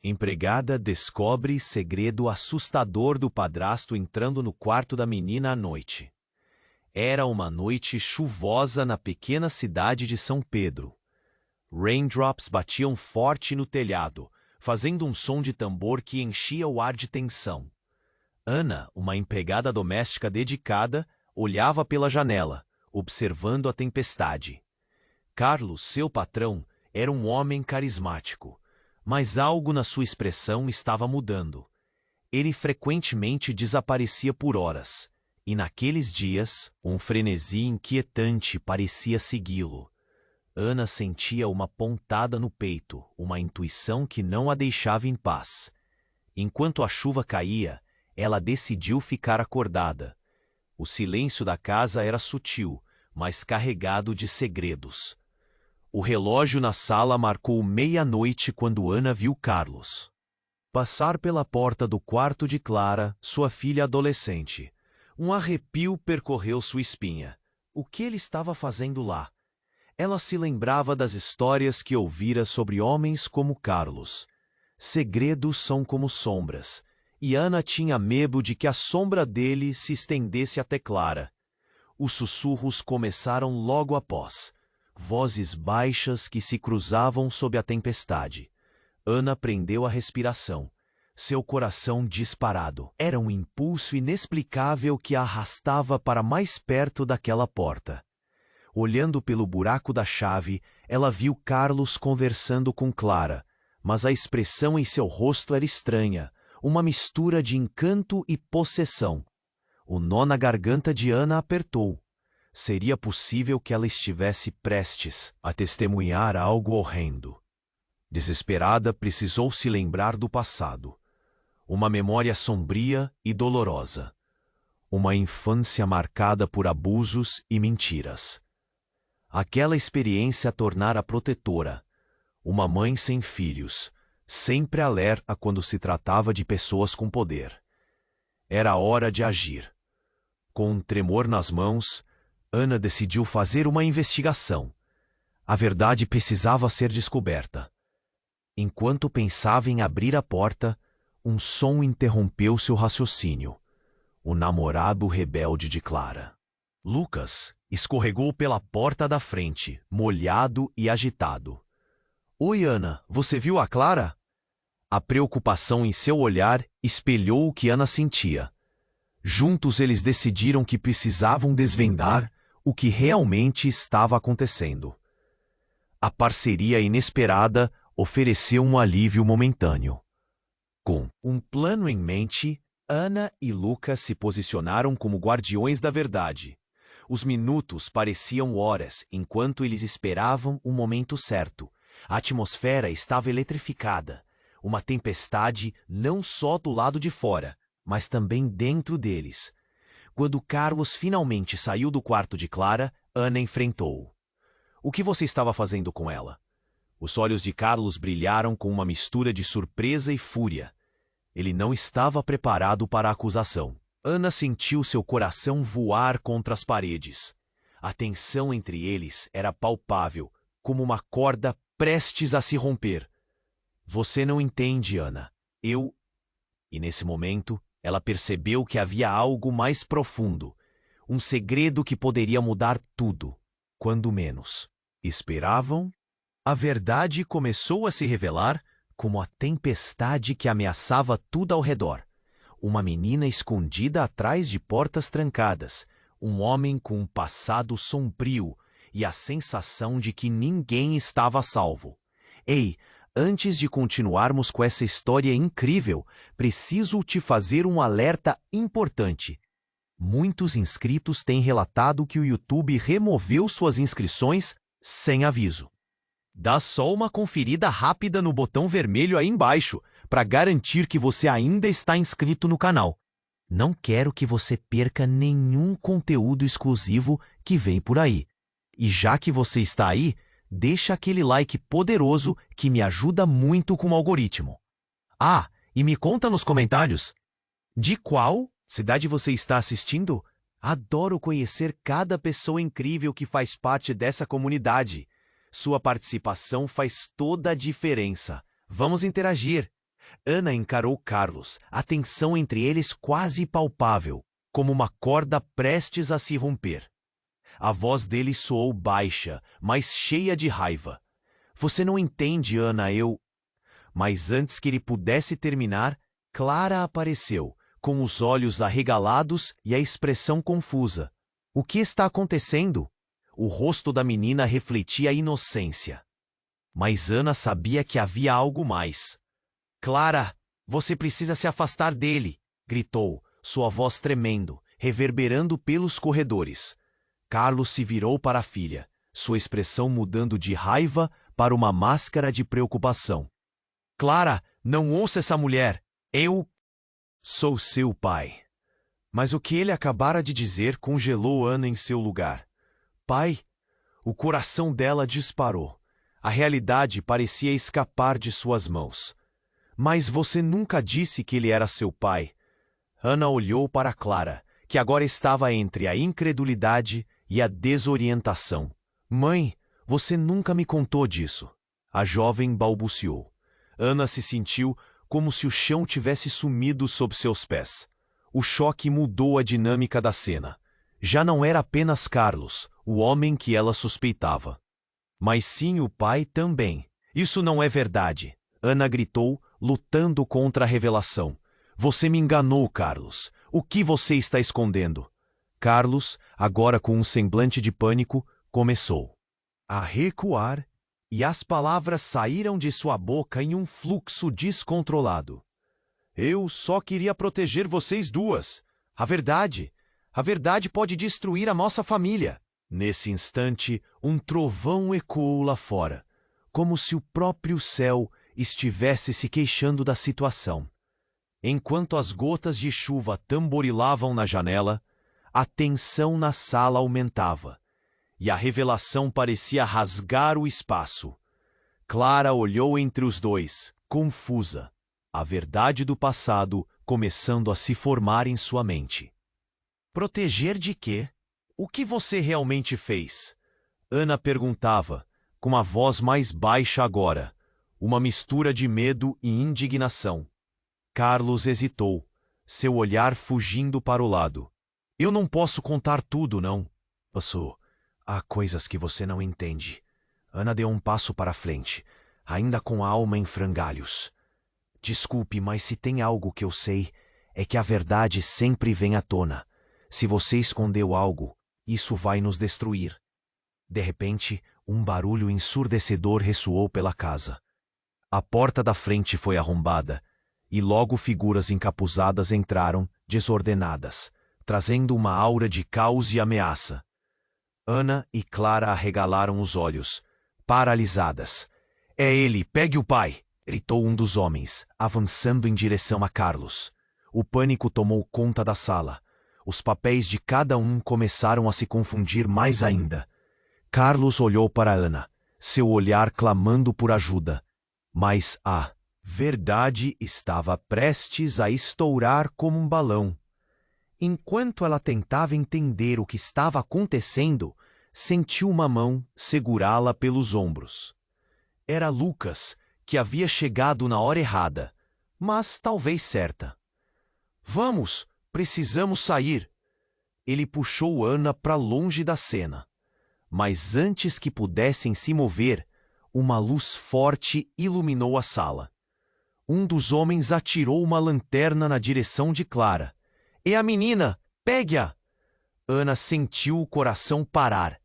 Empregada descobre segredo assustador do padrasto entrando no quarto da menina à noite. Era uma noite chuvosa na pequena cidade de São Pedro. Raindrops batiam forte no telhado, fazendo um som de tambor que enchia o ar de tensão. Ana, uma empregada doméstica dedicada, olhava pela janela, observando a tempestade. Carlos, seu patrão, era um homem carismático, mas algo na sua expressão estava mudando. Ele frequentemente desaparecia por horas, e naqueles dias, um frenesi inquietante parecia segui-lo. Ana sentia uma pontada no peito, uma intuição que não a deixava em paz. Enquanto a chuva caía, ela decidiu ficar acordada. O silêncio da casa era sutil, mas carregado de segredos. O relógio na sala marcou meia-noite quando Ana viu Carlos passar pela porta do quarto de Clara, sua filha adolescente. Um arrepio percorreu sua espinha. O que ele estava fazendo lá? Ela se lembrava das histórias que ouvira sobre homens como Carlos. Segredos são como sombras, e Ana tinha medo de que a sombra dele se estendesse até Clara. Os sussurros começaram logo após. Vozes baixas que se cruzavam sob a tempestade. Ana prendeu a respiração. Seu coração disparado. Era um impulso inexplicável que a arrastava para mais perto daquela porta. Olhando pelo buraco da chave, ela viu Carlos conversando com Clara, mas a expressão em seu rosto era estranha, uma mistura de encanto e possessão. O nó na garganta de Ana apertou. Seria possível que ela estivesse prestes a testemunhar algo horrendo. Desesperada, precisou se lembrar do passado. Uma memória sombria e dolorosa. Uma infância marcada por abusos e mentiras. Aquela experiência a tornara protetora. Uma mãe sem filhos, sempre alerta quando se tratava de pessoas com poder. Era hora de agir. Com um tremor nas mãos, Ana decidiu fazer uma investigação. A verdade precisava ser descoberta. Enquanto pensava em abrir a porta, um som interrompeu seu raciocínio. O namorado rebelde de Clara. Lucas escorregou pela porta da frente, molhado e agitado. "Oi, Ana, você viu a Clara?" A preocupação em seu olhar espelhou o que Ana sentia. Juntos eles decidiram que precisavam desvendar o que realmente estava acontecendo. A parceria inesperada ofereceu um alívio momentâneo. Com um plano em mente, Ana e Lucas se posicionaram como guardiões da verdade. Os minutos pareciam horas enquanto eles esperavam o momento certo. A atmosfera estava eletrificada. Uma tempestade não só do lado de fora, mas também dentro deles. Quando Carlos finalmente saiu do quarto de Clara, Ana enfrentou-o. "O que você estava fazendo com ela?" Os olhos de Carlos brilharam com uma mistura de surpresa e fúria. Ele não estava preparado para a acusação. Ana sentiu seu coração voar contra as paredes. A tensão entre eles era palpável, como uma corda prestes a se romper. "Você não entende, Ana. Eu..." E nesse momento, ela percebeu que havia algo mais profundo, um segredo que poderia mudar tudo, quando menos esperavam. A verdade começou a se revelar como a tempestade que ameaçava tudo ao redor. Uma menina escondida atrás de portas trancadas, um homem com um passado sombrio e a sensação de que ninguém estava a salvo. "Ei, antes de continuarmos com essa história incrível, preciso te fazer um alerta importante. Muitos inscritos têm relatado que o YouTube removeu suas inscrições sem aviso. Dá só uma conferida rápida no botão vermelho aí embaixo para garantir que você ainda está inscrito no canal. Não quero que você perca nenhum conteúdo exclusivo que vem por aí. E já que você está aí, deixa aquele like poderoso que me ajuda muito com o algoritmo. Ah, e me conta nos comentários, de qual cidade você está assistindo? Adoro conhecer cada pessoa incrível que faz parte dessa comunidade. Sua participação faz toda a diferença. Vamos interagir. Ana encarou Carlos, a tensão entre eles quase palpável, como uma corda prestes a se romper. A voz dele soou baixa, mas cheia de raiva. Você não entende, Ana, eu... Mas antes que ele pudesse terminar, Clara apareceu, com os olhos arregalados e a expressão confusa. O que está acontecendo? O rosto da menina refletia a inocência. Mas Ana sabia que havia algo mais. Clara, você precisa se afastar dele, gritou, sua voz tremendo, reverberando pelos corredores. Carlos se virou para a filha, sua expressão mudando de raiva para uma máscara de preocupação. Clara, não ouça essa mulher. Eu sou seu pai. Mas o que ele acabara de dizer congelou Ana em seu lugar. Pai? O coração dela disparou. A realidade parecia escapar de suas mãos. Mas você nunca disse que ele era seu pai. Ana olhou para Clara, que agora estava entre a incredulidade e a desorientação. Mãe, você nunca me contou disso. A jovem balbuciou. Ana se sentiu como se o chão tivesse sumido sob seus pés. O choque mudou a dinâmica da cena. Já não era apenas Carlos, o homem que ela suspeitava. Mas sim o pai também. Isso não é verdade. Ana gritou, lutando contra a revelação. Você me enganou, Carlos. O que você está escondendo? Carlos, agora com um semblante de pânico, começou a recuar, e as palavras saíram de sua boca em um fluxo descontrolado. Eu só queria proteger vocês duas. A verdade pode destruir a nossa família. Nesse instante, um trovão ecoou lá fora, como se o próprio céu estivesse se queixando da situação. Enquanto as gotas de chuva tamborilavam na janela, a tensão na sala aumentava, e a revelação parecia rasgar o espaço. Clara olhou entre os dois, confusa, a verdade do passado começando a se formar em sua mente. Proteger de quê? O que você realmente fez? Ana perguntava, com a voz mais baixa agora, uma mistura de medo e indignação. Carlos hesitou, seu olhar fugindo para o lado. Eu não posso contar tudo, não. Passou. Há coisas que você não entende. Ana deu um passo para a frente, ainda com a alma em frangalhos. Desculpe, mas se tem algo que eu sei, é que a verdade sempre vem à tona. Se você escondeu algo, isso vai nos destruir. De repente, um barulho ensurdecedor ressoou pela casa. A porta da frente foi arrombada, e logo figuras encapuzadas entraram, desordenadas, trazendo uma aura de caos e ameaça. Ana e Clara arregalaram os olhos, paralisadas. É ele, pegue o pai! Gritou um dos homens, avançando em direção a Carlos. O pânico tomou conta da sala. Os papéis de cada um começaram a se confundir mais ainda. Carlos olhou para Ana, seu olhar clamando por ajuda. Mas a verdade estava prestes a estourar como um balão. Enquanto ela tentava entender o que estava acontecendo, sentiu uma mão segurá-la pelos ombros. Era Lucas, que havia chegado na hora errada, mas talvez certa. Vamos, precisamos sair. Ele puxou Ana para longe da cena. Mas antes que pudessem se mover, uma luz forte iluminou a sala. Um dos homens atirou uma lanterna na direção de Clara. É a menina! Pegue-a! Ana sentiu o coração parar.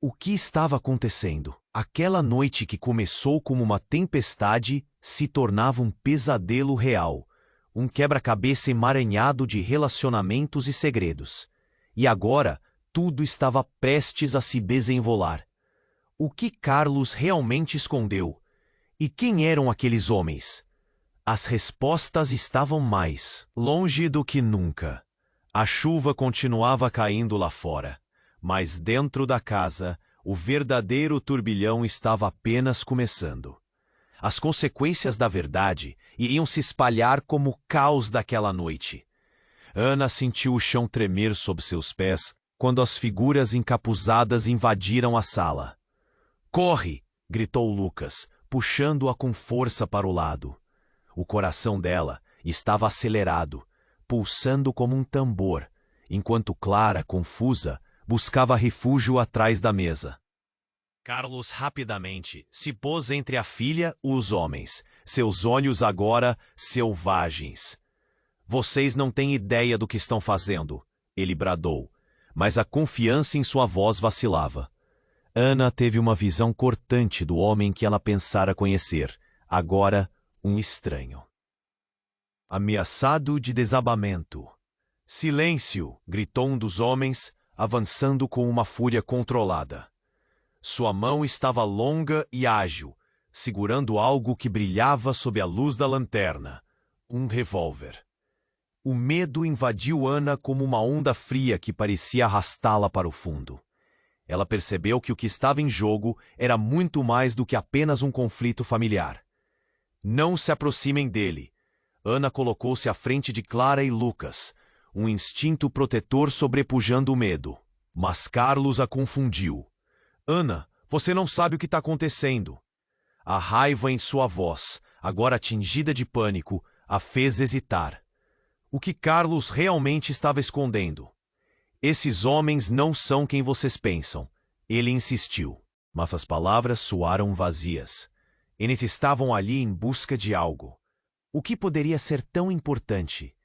O que estava acontecendo? Aquela noite que começou como uma tempestade se tornava um pesadelo real, um quebra-cabeça emaranhado de relacionamentos e segredos. E agora, tudo estava prestes a se desenrolar. O que Carlos realmente escondeu? E quem eram aqueles homens? As respostas estavam mais longe do que nunca. A chuva continuava caindo lá fora, mas dentro da casa, o verdadeiro turbilhão estava apenas começando. As consequências da verdade iriam se espalhar como o caos daquela noite. Ana sentiu o chão tremer sob seus pés quando as figuras encapuzadas invadiram a sala. Corre! Gritou Lucas, puxando-a com força para o lado. O coração dela estava acelerado, pulsando como um tambor, enquanto Clara, confusa, buscava refúgio atrás da mesa. Carlos rapidamente se pôs entre a filha e os homens, seus olhos agora selvagens. Vocês não têm ideia do que estão fazendo, ele bradou, mas a confiança em sua voz vacilava. Ana teve uma visão cortante do homem que ela pensara conhecer, agora um estranho. Ameaçado de desabamento. Silêncio! Gritou um dos homens, avançando com uma fúria controlada. Sua mão estava longa e ágil, segurando algo que brilhava sob a luz da lanterna. Um revólver. O medo invadiu Ana como uma onda fria que parecia arrastá-la para o fundo. Ela percebeu que o que estava em jogo era muito mais do que apenas um conflito familiar. Não se aproximem dele. Ana colocou-se à frente de Clara e Lucas, um instinto protetor sobrepujando o medo. Mas Carlos a confundiu. Ana, você não sabe o que está acontecendo. A raiva em sua voz, agora atingida de pânico, a fez hesitar. O que Carlos realmente estava escondendo? Esses homens não são quem vocês pensam. Ele insistiu, mas as palavras soaram vazias. Eles estavam ali em busca de algo. O que poderia ser tão importante?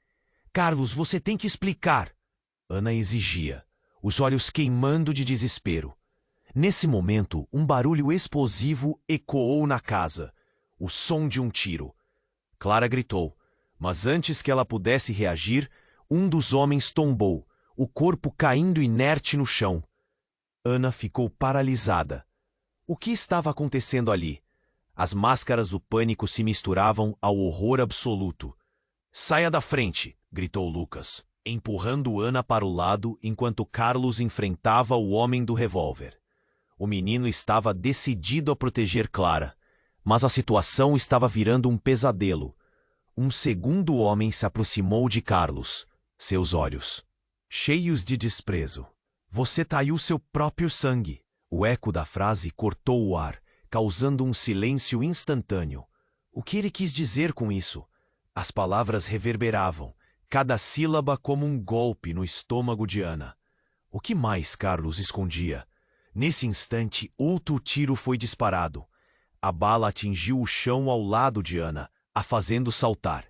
Carlos, você tem que explicar. Ana exigia, os olhos queimando de desespero. Nesse momento, um barulho explosivo ecoou na casa. O som de um tiro. Clara gritou, mas antes que ela pudesse reagir, um dos homens tombou, o corpo caindo inerte no chão. Ana ficou paralisada. O que estava acontecendo ali? As máscaras do pânico se misturavam ao horror absoluto. Saia da frente! Gritou Lucas, empurrando Ana para o lado enquanto Carlos enfrentava o homem do revólver. O menino estava decidido a proteger Clara, mas a situação estava virando um pesadelo. Um segundo homem se aproximou de Carlos, seus olhos cheios de desprezo. Você traiu seu próprio sangue. O eco da frase cortou o ar, causando um silêncio instantâneo. O que ele quis dizer com isso? As palavras reverberavam, cada sílaba como um golpe no estômago de Ana. O que mais Carlos escondia? Nesse instante, outro tiro foi disparado. A bala atingiu o chão ao lado de Ana, a fazendo saltar.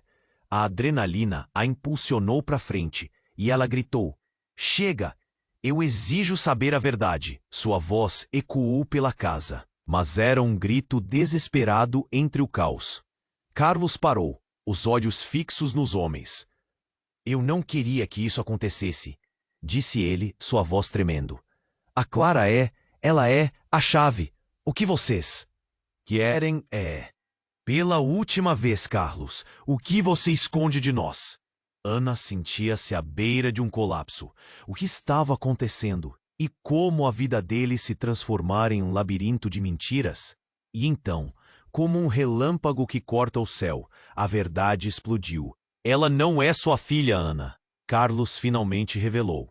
A adrenalina a impulsionou para frente, e ela gritou, Chega! Eu exijo saber a verdade. Sua voz ecoou pela casa, mas era um grito desesperado entre o caos. Carlos parou, os olhos fixos nos homens. Eu não queria que isso acontecesse, disse ele, sua voz tremendo. A Clara ela é a chave. O que vocês querem é... Pela última vez, Carlos, o que você esconde de nós? Ana sentia-se à beira de um colapso. O que estava acontecendo? E como a vida dele se transformara em um labirinto de mentiras? E então, como um relâmpago que corta o céu, a verdade explodiu. Ela não é sua filha, Ana. Carlos finalmente revelou.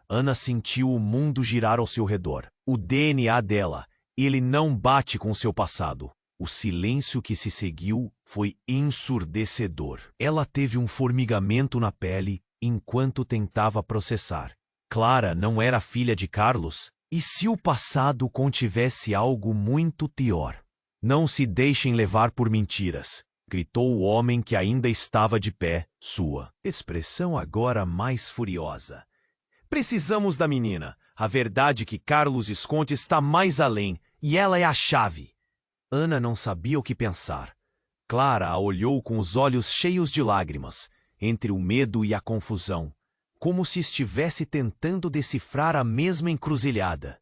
Ana sentiu o mundo girar ao seu redor. O DNA dela, ele não bate com seu passado. O silêncio que se seguiu foi ensurdecedor. Ela teve um formigamento na pele enquanto tentava processar. Clara não era filha de Carlos? E se o passado contivesse algo muito pior? Não se deixem levar por mentiras, gritou o homem que ainda estava de pé, sua expressão agora mais furiosa. Precisamos da menina. A verdade que Carlos esconde está mais além, e ela é a chave. Ana não sabia o que pensar. Clara a olhou com os olhos cheios de lágrimas, entre o medo e a confusão, como se estivesse tentando decifrar a mesma encruzilhada.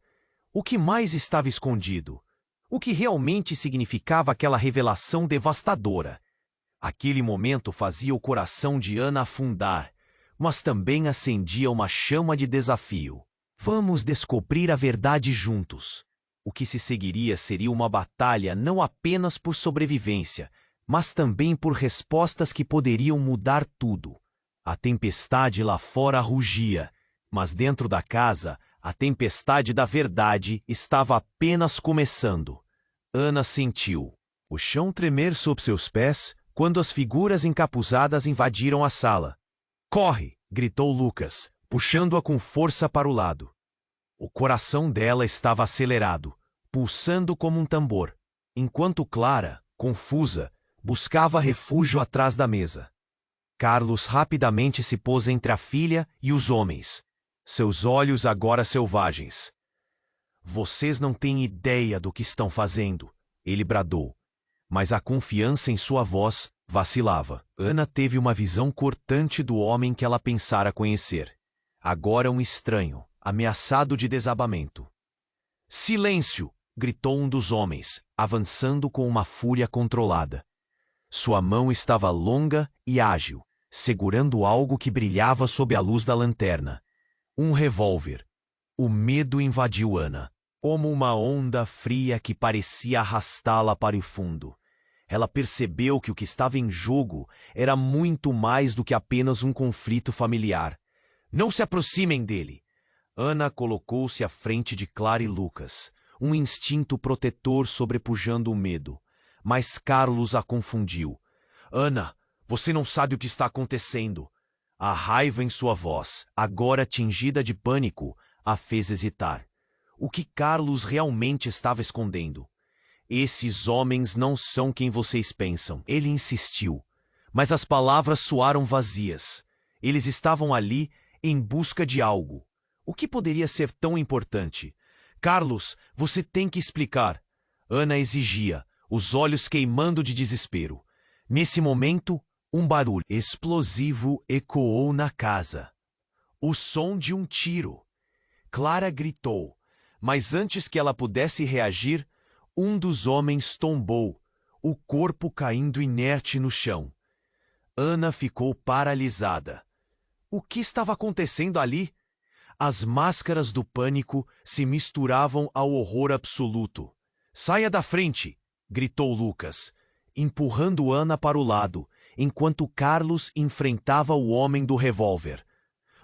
O que mais estava escondido? O que realmente significava aquela revelação devastadora? Aquele momento fazia o coração de Ana afundar, mas também acendia uma chama de desafio. Vamos descobrir a verdade juntos. O que se seguiria seria uma batalha não apenas por sobrevivência, mas também por respostas que poderiam mudar tudo. A tempestade lá fora rugia, mas dentro da casa, a tempestade da verdade estava apenas começando. Ana sentiu o chão tremer sob seus pés quando as figuras encapuzadas invadiram a sala. "Corre!" gritou Lucas, puxando-a com força para o lado. O coração dela estava acelerado, pulsando como um tambor, enquanto Clara, confusa, buscava refúgio atrás da mesa. Carlos rapidamente se pôs entre a filha e os homens, seus olhos agora selvagens. "Vocês não têm ideia do que estão fazendo", ele bradou, mas a confiança em sua voz vacilava. Ana teve uma visão cortante do homem que ela pensara conhecer. Agora um estranho, ameaçado de desabamento. "Silêncio!" gritou um dos homens, avançando com uma fúria controlada. Sua mão estava longa e ágil, segurando algo que brilhava sob a luz da lanterna. Um revólver. O medo invadiu Ana, como uma onda fria que parecia arrastá-la para o fundo. Ela percebeu que o que estava em jogo era muito mais do que apenas um conflito familiar. "Não se aproximem dele!" Ana colocou-se à frente de Clara e Lucas, um instinto protetor sobrepujando o medo. Mas Carlos a confundiu. "Ana, você não sabe o que está acontecendo." A raiva em sua voz, agora tingida de pânico, a fez hesitar. O que Carlos realmente estava escondendo? "Esses homens não são quem vocês pensam." Ele insistiu, mas as palavras soaram vazias. Eles estavam ali em busca de algo. O que poderia ser tão importante? "Carlos, você tem que explicar." Ana exigia, os olhos queimando de desespero. Nesse momento, um barulho explosivo ecoou na casa. O som de um tiro. Clara gritou, mas antes que ela pudesse reagir, um dos homens tombou, o corpo caindo inerte no chão. Ana ficou paralisada. O que estava acontecendo ali? As máscaras do pânico se misturavam ao horror absoluto. "Saia da frente!" gritou Lucas, empurrando Ana para o lado, enquanto Carlos enfrentava o homem do revólver.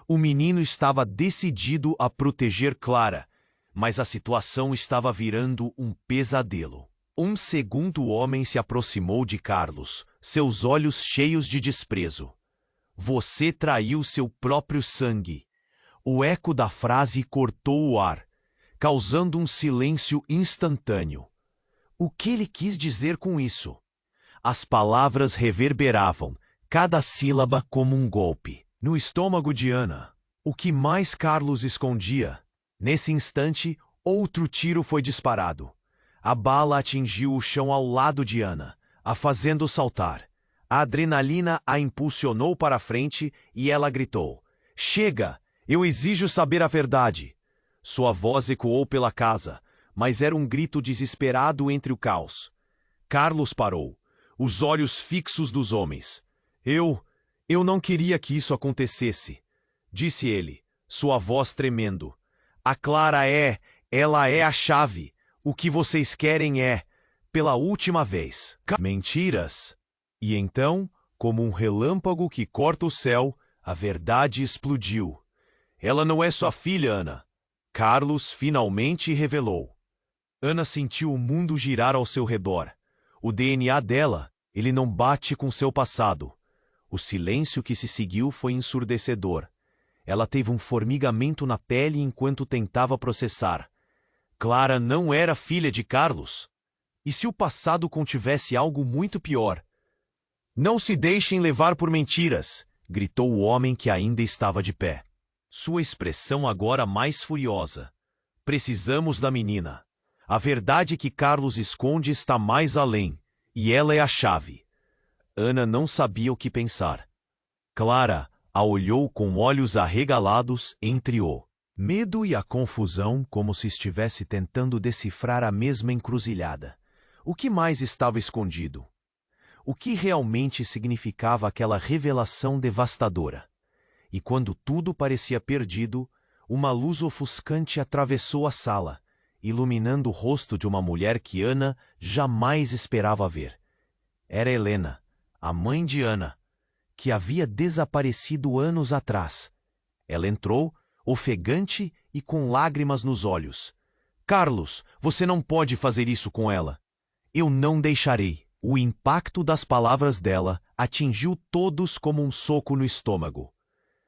O menino estava decidido a proteger Clara, mas a situação estava virando um pesadelo. Um segundo homem se aproximou de Carlos, seus olhos cheios de desprezo. "Você traiu seu próprio sangue." O eco da frase cortou o ar, causando um silêncio instantâneo. O que ele quis dizer com isso? As palavras reverberavam, cada sílaba como um golpe, no estômago de Ana. O que mais Carlos escondia? Nesse instante, outro tiro foi disparado. A bala atingiu o chão ao lado de Ana, a fazendo saltar. A adrenalina a impulsionou para a frente e ela gritou: "Chega! Eu exijo saber a verdade." Sua voz ecoou pela casa, mas era um grito desesperado entre o caos. Carlos parou, os olhos fixos dos homens. Eu não queria que isso acontecesse," disse ele, sua voz tremendo. Ela é a chave. O que vocês querem é, pela última vez." Mentiras. E então, como um relâmpago que corta o céu, a verdade explodiu. "Ela não é sua filha, Ana." Carlos finalmente revelou. Ana sentiu o mundo girar ao seu redor. O DNA dela, ele não bate com seu passado. O silêncio que se seguiu foi ensurdecedor. Ela teve um formigamento na pele enquanto tentava processar. Clara não era filha de Carlos. E se o passado contivesse algo muito pior? "Não se deixem levar por mentiras!" gritou o homem que ainda estava de pé. Sua expressão agora mais furiosa. "Precisamos da menina. A verdade que Carlos esconde está mais além, e ela é a chave." Ana não sabia o que pensar. Clara a olhou com olhos arregalados entre o medo e a confusão, como se estivesse tentando decifrar a mesma encruzilhada. O que mais estava escondido? O que realmente significava aquela revelação devastadora? E quando tudo parecia perdido, uma luz ofuscante atravessou a sala, iluminando o rosto de uma mulher que Ana jamais esperava ver. Era Helena, a mãe de Ana, que havia desaparecido anos atrás. Ela entrou, ofegante e com lágrimas nos olhos. "Carlos, você não pode fazer isso com ela." "Eu não deixarei." O impacto das palavras dela atingiu todos como um soco no estômago.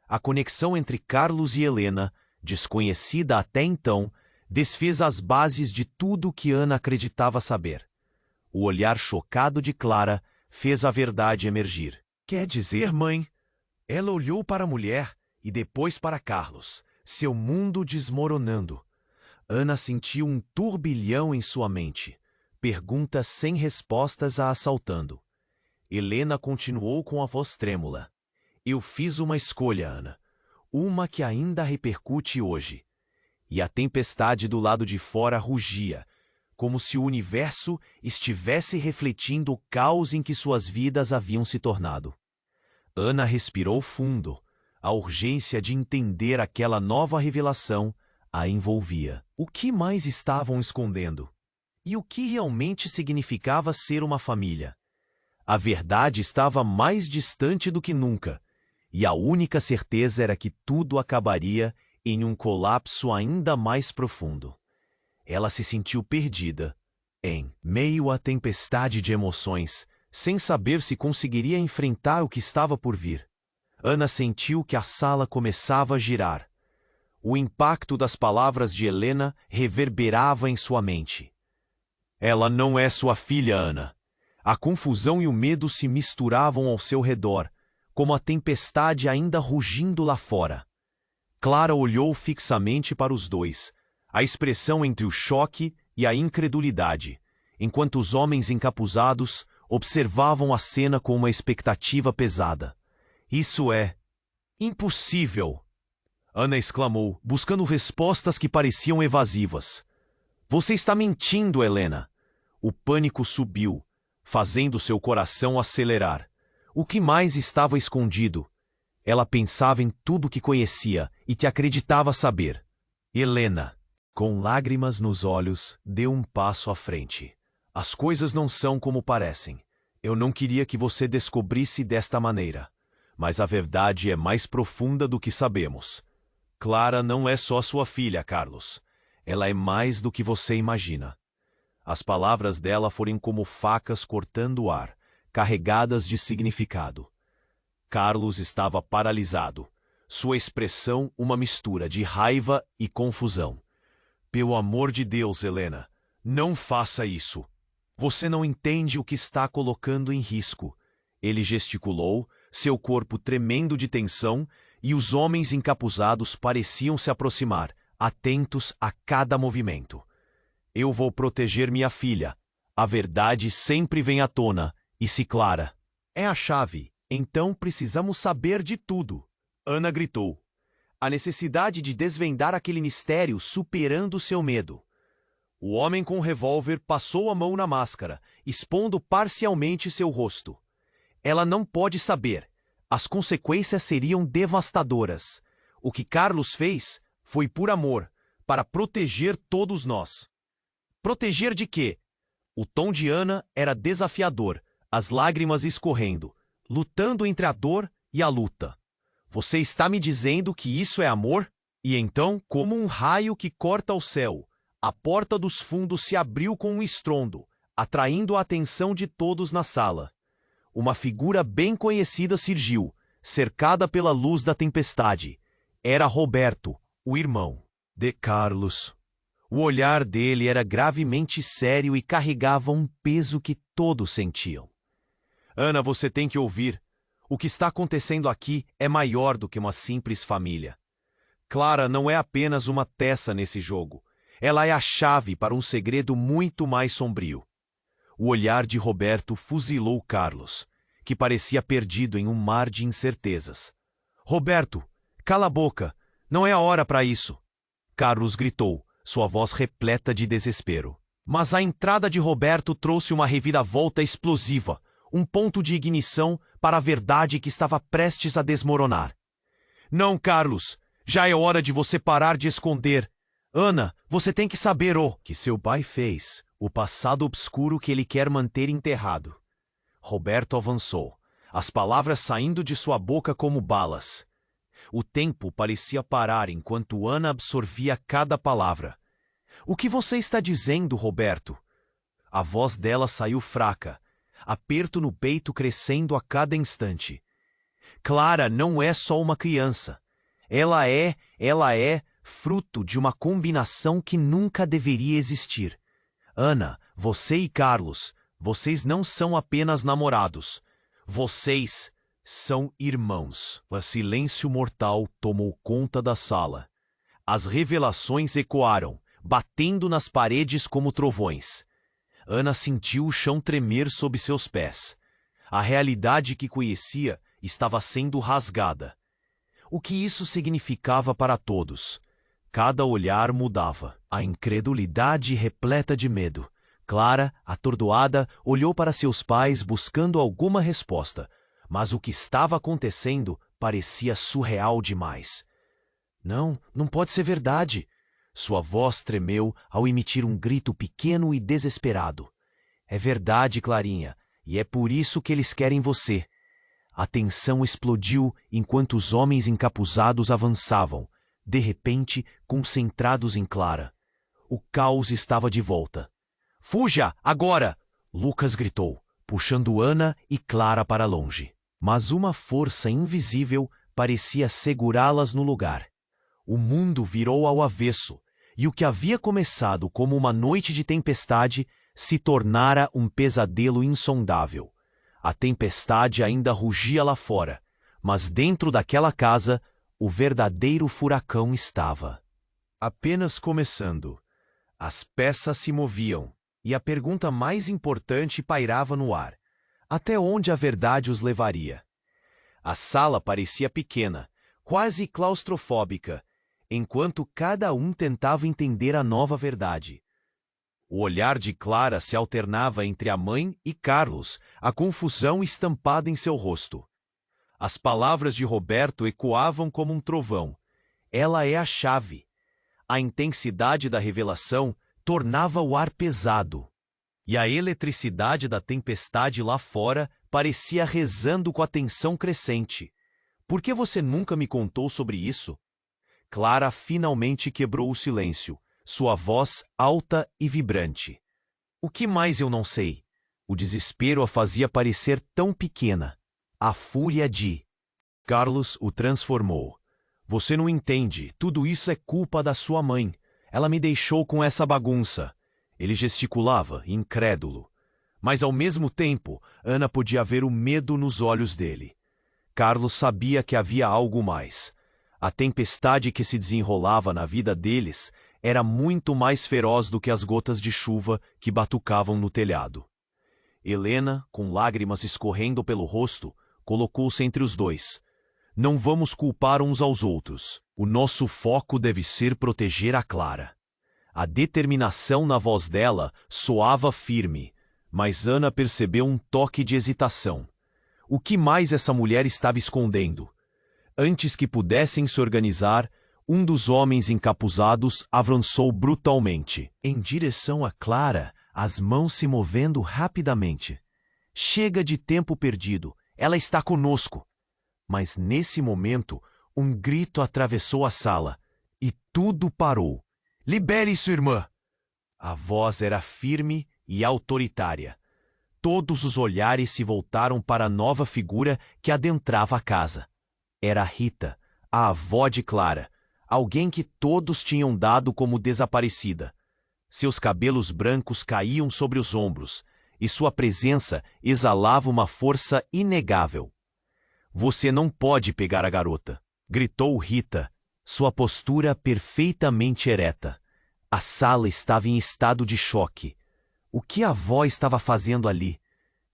A conexão entre Carlos e Helena, desconhecida até então, desfez as bases de tudo que Ana acreditava saber. O olhar chocado de Clara fez a verdade emergir. Quer dizer, mãe? Ela olhou para a mulher e depois para Carlos, seu mundo desmoronando. Ana sentiu um turbilhão em sua mente, perguntas sem respostas a assaltando. Helena continuou com a voz trêmula. Eu fiz uma escolha, Ana. Uma que ainda repercute hoje. E a tempestade do lado de fora rugia, como se o universo estivesse refletindo o caos em que suas vidas haviam se tornado. Ana respirou fundo. A urgência de entender aquela nova revelação a envolvia. O que mais estavam escondendo? E o que realmente significava ser uma família? A verdade estava mais distante do que nunca, e a única certeza era que tudo acabaria em um colapso ainda mais profundo. Ela se sentiu perdida, em meio à tempestade de emoções, sem saber se conseguiria enfrentar o que estava por vir. Ana sentiu que a sala começava a girar. O impacto das palavras de Helena reverberava em sua mente. Ela não é sua filha, Ana. A confusão e o medo se misturavam ao seu redor, como a tempestade ainda rugindo lá fora. Clara olhou fixamente para os dois, a expressão entre o choque e a incredulidade, enquanto os homens encapuzados observavam a cena com uma expectativa pesada. Isso é impossível! Ana exclamou, buscando respostas que pareciam evasivas. Você está mentindo, Helena! O pânico subiu, fazendo seu coração acelerar. O que mais estava escondido? Ela pensava em tudo que conhecia e te acreditava saber. Helena, com lágrimas nos olhos, deu um passo à frente. As coisas não são como parecem. Eu não queria que você descobrisse desta maneira. Mas a verdade é mais profunda do que sabemos. Clara não é só sua filha, Carlos. Ela é mais do que você imagina. As palavras dela foram como facas cortando o ar, carregadas de significado. Carlos estava paralisado, sua expressão uma mistura de raiva e confusão. Pelo amor de Deus, Helena, não faça isso. Você não entende o que está colocando em risco. Ele gesticulou, seu corpo tremendo de tensão, e os homens encapuzados pareciam se aproximar, atentos a cada movimento. Eu vou proteger minha filha. A verdade sempre vem à tona, e se Clara é a chave, então precisamos saber de tudo. Ana gritou. A necessidade de desvendar aquele mistério superando seu medo. O homem com o revólver passou a mão na máscara, expondo parcialmente seu rosto. Ela não pode saber. As consequências seriam devastadoras. O que Carlos fez foi por amor, para proteger todos nós. Proteger de quê? O tom de Ana era desafiador, as lágrimas escorrendo, lutando entre a dor e a luta. Você está me dizendo que isso é amor? E então, como um raio que corta o céu, a porta dos fundos se abriu com um estrondo, atraindo a atenção de todos na sala. Uma figura bem conhecida surgiu, cercada pela luz da tempestade. Era Roberto, o irmão de Carlos. O olhar dele era gravemente sério e carregava um peso que todos sentiam. Ana, você tem que ouvir. O que está acontecendo aqui é maior do que uma simples família. Clara não é apenas uma peça nesse jogo. Ela é a chave para um segredo muito mais sombrio. O olhar de Roberto fuzilou Carlos, que parecia perdido em um mar de incertezas. Roberto, cala a boca. Não é a hora para isso. Carlos gritou, sua voz repleta de desespero. Mas a entrada de Roberto trouxe uma reviravolta explosiva, um ponto de ignição para a verdade que estava prestes a desmoronar. Não, Carlos, já é hora de você parar de esconder. Ana, você tem que saber o que seu pai fez, o passado obscuro que ele quer manter enterrado. Roberto avançou, as palavras saindo de sua boca como balas. O tempo parecia parar enquanto Ana absorvia cada palavra. O que você está dizendo, Roberto? A voz dela saiu fraca. aperto no peito crescendo a cada instante. Clara não é só uma criança. Ela é fruto de uma combinação que nunca deveria existir. Ana, você e Carlos, vocês não são apenas namorados. Vocês são irmãos. O silêncio mortal tomou conta da sala. As revelações ecoaram, batendo nas paredes como trovões. Ana sentiu o chão tremer sob seus pés. A realidade que conhecia estava sendo rasgada. O que isso significava para todos? Cada olhar mudava. A incredulidade repleta de medo. Clara, atordoada, olhou para seus pais buscando alguma resposta, mas o que estava acontecendo parecia surreal demais. Não pode ser verdade. Sua voz tremeu ao emitir um grito pequeno e desesperado. É verdade, Clarinha, e é por isso que eles querem você. A tensão explodiu enquanto os homens encapuzados avançavam, de repente concentrados em Clara. O caos estava de volta. Fuja, agora! Lucas gritou, puxando Ana e Clara para longe. Mas uma força invisível parecia segurá-las no lugar. O mundo virou ao avesso, e o que havia começado como uma noite de tempestade se tornara um pesadelo insondável. A tempestade ainda rugia lá fora, mas dentro daquela casa, o verdadeiro furacão estava apenas começando. As peças se moviam, e a pergunta mais importante pairava no ar: até onde a verdade os levaria? A sala parecia pequena, quase claustrofóbica, enquanto cada um tentava entender a nova verdade. O olhar de Clara se alternava entre a mãe e Carlos, a confusão estampada em seu rosto. As palavras de Roberto ecoavam como um trovão. Ela é a chave. A intensidade da revelação tornava o ar pesado. E a eletricidade da tempestade lá fora parecia rezando com a tensão crescente. Por que você nunca me contou sobre isso? Clara finalmente quebrou o silêncio, sua voz alta e vibrante. O que mais eu não sei? O desespero a fazia parecer tão pequena. A fúria de Carlos o transformou. Você não entende, tudo isso é culpa da sua mãe. Ela me deixou com essa bagunça. Ele gesticulava, incrédulo. Mas ao mesmo tempo, Ana podia ver o medo nos olhos dele. Carlos sabia que havia algo mais. A tempestade que se desenrolava na vida deles era muito mais feroz do que as gotas de chuva que batucavam no telhado. Helena, com lágrimas escorrendo pelo rosto, colocou-se entre os dois. Não vamos culpar uns aos outros. O nosso foco deve ser proteger a Clara. A determinação na voz dela soava firme, mas Ana percebeu um toque de hesitação. O que mais essa mulher estava escondendo? Antes que pudessem se organizar, um dos homens encapuzados avançou brutalmente, em direção a Clara, as mãos se movendo rapidamente. Chega de tempo perdido, ela está conosco. Mas nesse momento, um grito atravessou a sala, e tudo parou. Libere sua irmã! A voz era firme e autoritária. Todos os olhares se voltaram para a nova figura que adentrava a casa. Era Rita, a avó de Clara, alguém que todos tinham dado como desaparecida. Seus cabelos brancos caíam sobre os ombros, e sua presença exalava uma força inegável. Você não pode pegar a garota, gritou Rita, sua postura perfeitamente ereta. A sala estava em estado de choque. O que a avó estava fazendo ali?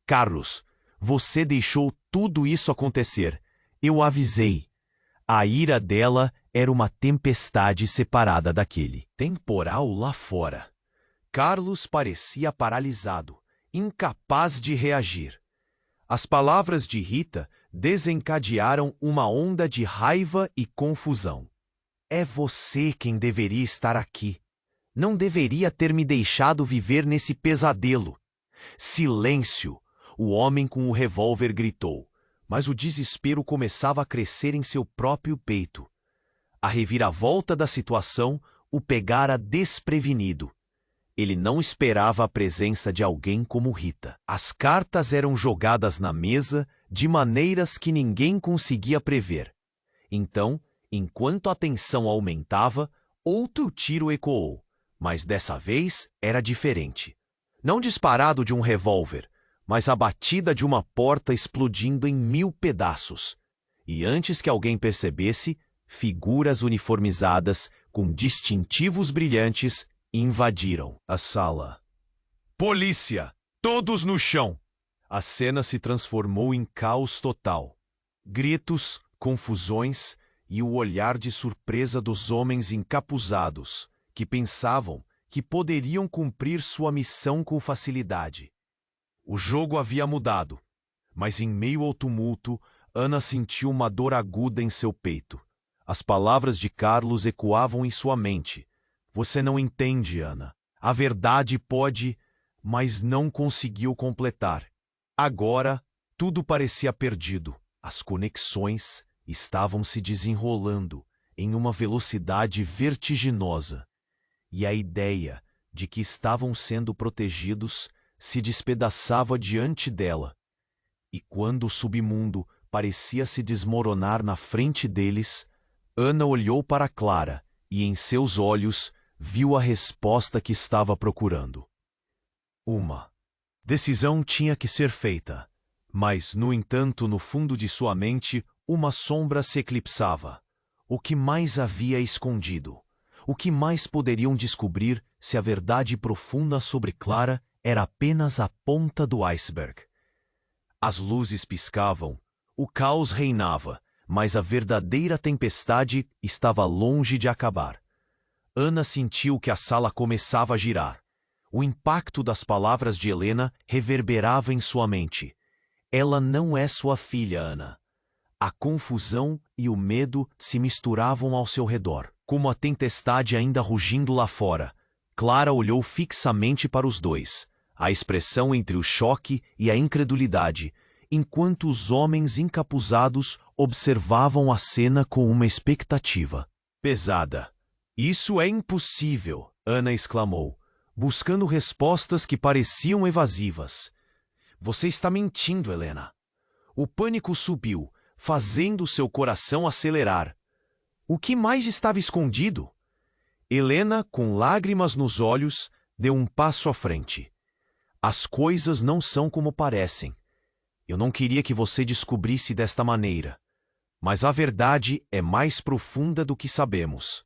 Carlos, você deixou tudo isso acontecer. Eu avisei. A ira dela era uma tempestade separada daquele temporal lá fora. Carlos parecia paralisado, incapaz de reagir. As palavras de Rita desencadearam uma onda de raiva e confusão. É você quem deveria estar aqui. Não deveria ter me deixado viver nesse pesadelo. Silêncio! O homem com o revólver gritou, mas o desespero começava a crescer em seu próprio peito. A reviravolta da situação o pegara desprevenido. Ele não esperava a presença de alguém como Rita. As cartas eram jogadas na mesa de maneiras que ninguém conseguia prever. Então, enquanto a tensão aumentava, outro tiro ecoou, mas dessa vez era diferente. Não disparado de um revólver, mas a batida de uma porta explodindo em 1000 pedaços. E antes que alguém percebesse, figuras uniformizadas com distintivos brilhantes invadiram a sala. Polícia! Todos no chão! A cena se transformou em caos total. Gritos, confusões e o olhar de surpresa dos homens encapuzados, que pensavam que poderiam cumprir sua missão com facilidade. O jogo havia mudado, mas em meio ao tumulto, Ana sentiu uma dor aguda em seu peito. As palavras de Carlos ecoavam em sua mente. Você não entende, Ana. A verdade pode, mas não conseguiu completar. Agora, tudo parecia perdido. As conexões estavam se desenrolando em uma velocidade vertiginosa. E a ideia de que estavam sendo protegidos se despedaçava diante dela. E quando o submundo parecia se desmoronar na frente deles, Ana olhou para Clara e em seus olhos viu a resposta que estava procurando. Uma decisão tinha que ser feita, mas, no entanto, no fundo de sua mente, uma sombra se eclipsava. O que mais havia escondido? O que mais poderiam descobrir se a verdade profunda sobre Clara era apenas a ponta do iceberg? As luzes piscavam, o caos reinava, mas a verdadeira tempestade estava longe de acabar. Ana sentiu que a sala começava a girar. O impacto das palavras de Helena reverberava em sua mente. Ela não é sua filha, Ana. A confusão e o medo se misturavam ao seu redor, como a tempestade ainda rugindo lá fora. Clara olhou fixamente para os dois, a expressão entre o choque e a incredulidade, enquanto os homens encapuzados observavam a cena com uma expectativa pesada. Isso é impossível, Ana exclamou, buscando respostas que pareciam evasivas. Você está mentindo, Helena. O pânico subiu, fazendo seu coração acelerar. O que mais estava escondido? Helena, com lágrimas nos olhos, deu um passo à frente. As coisas não são como parecem. Eu não queria que você descobrisse desta maneira. Mas a verdade é mais profunda do que sabemos.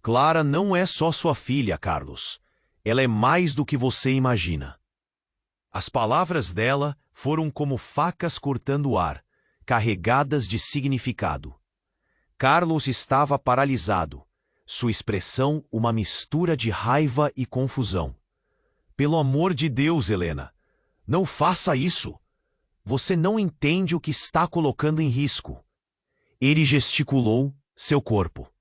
Clara não é só sua filha, Carlos. Ela é mais do que você imagina. As palavras dela foram como facas cortando o ar, carregadas de significado. Carlos estava paralisado, sua expressão uma mistura de raiva e confusão. Pelo amor de Deus, Helena, não faça isso! Você não entende o que está colocando em risco. Ele gesticulou seu corpo,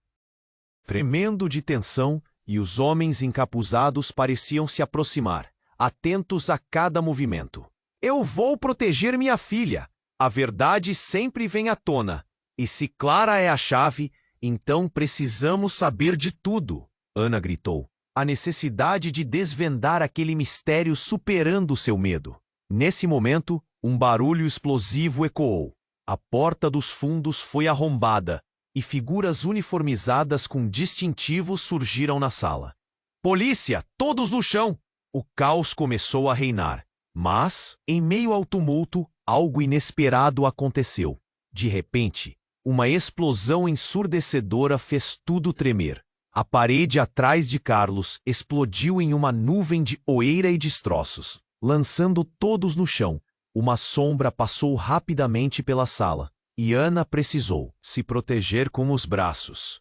tremendo de tensão, e os homens encapuzados pareciam se aproximar, atentos a cada movimento. Eu vou proteger minha filha. A verdade sempre vem à tona. E se Clara é a chave, então precisamos saber de tudo, Ana gritou. A necessidade de desvendar aquele mistério superando seu medo. Nesse momento, um barulho explosivo ecoou. A porta dos fundos foi arrombada e figuras uniformizadas com distintivos surgiram na sala. Polícia! Todos no chão! O caos começou a reinar. Mas, em meio ao tumulto, algo inesperado aconteceu. De repente, uma explosão ensurdecedora fez tudo tremer. A parede atrás de Carlos explodiu em uma nuvem de poeira e destroços, lançando todos no chão. Uma sombra passou rapidamente pela sala, e Ana precisou se proteger com os braços.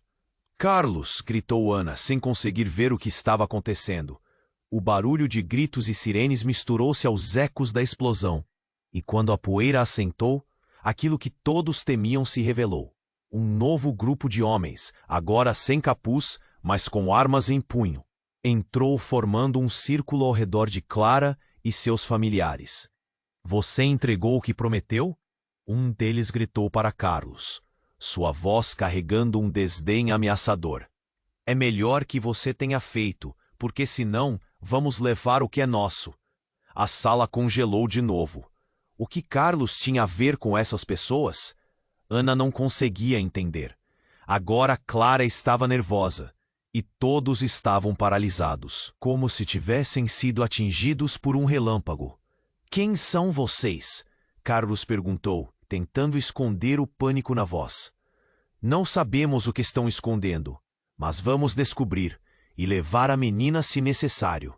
Carlos! Gritou Ana, sem conseguir ver o que estava acontecendo. O barulho de gritos e sirenes misturou-se aos ecos da explosão. E quando a poeira assentou, aquilo que todos temiam se revelou. Um novo grupo de homens, agora sem capuz, mas com armas em punho, entrou formando um círculo ao redor de Clara e seus familiares. Você entregou o que prometeu? Um deles gritou para Carlos, sua voz carregando um desdém ameaçador. É melhor que você tenha feito, porque senão Vamos levar o que é nosso. A sala congelou de novo. O que Carlos tinha a ver com essas pessoas? Ana não conseguia entender. Agora Clara estava nervosa. E todos estavam paralisados, como se tivessem sido atingidos por um relâmpago. Quem são vocês? Carlos perguntou, tentando esconder o pânico na voz. Não sabemos o que estão escondendo, mas vamos descobrir e levar a menina se necessário.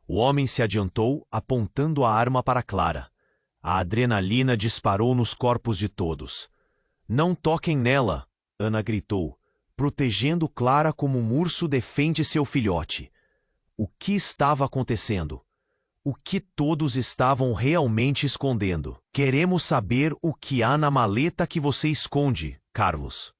O homem se adiantou, apontando a arma para Clara. A adrenalina disparou nos corpos de todos. Não toquem nela, Ana gritou, protegendo Clara como um urso defende seu filhote. O que estava acontecendo? O que todos estavam realmente escondendo? Queremos saber o que há na maleta que você esconde, Carlos.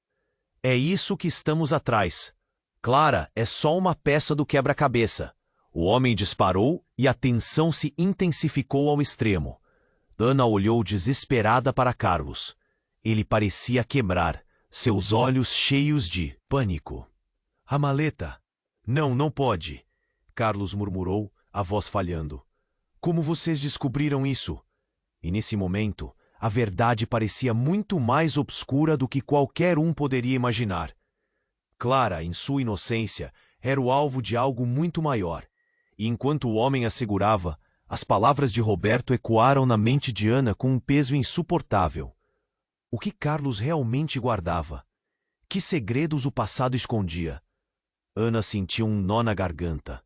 É isso que estamos atrás. Clara é só uma peça do quebra-cabeça. O homem disparou e a tensão se intensificou ao extremo. Ana olhou desesperada para Carlos. Ele parecia quebrar, seus olhos cheios de pânico. A maleta. Não, não pode. Carlos murmurou, a voz falhando. Como vocês descobriram isso? E nesse momento, a verdade parecia muito mais obscura do que qualquer um poderia imaginar. Clara, em sua inocência, era o alvo de algo muito maior. E enquanto o homem a segurava, as palavras de Roberto ecoaram na mente de Ana com um peso insuportável. O que Carlos realmente guardava? Que segredos o passado escondia? Ana sentiu um nó na garganta,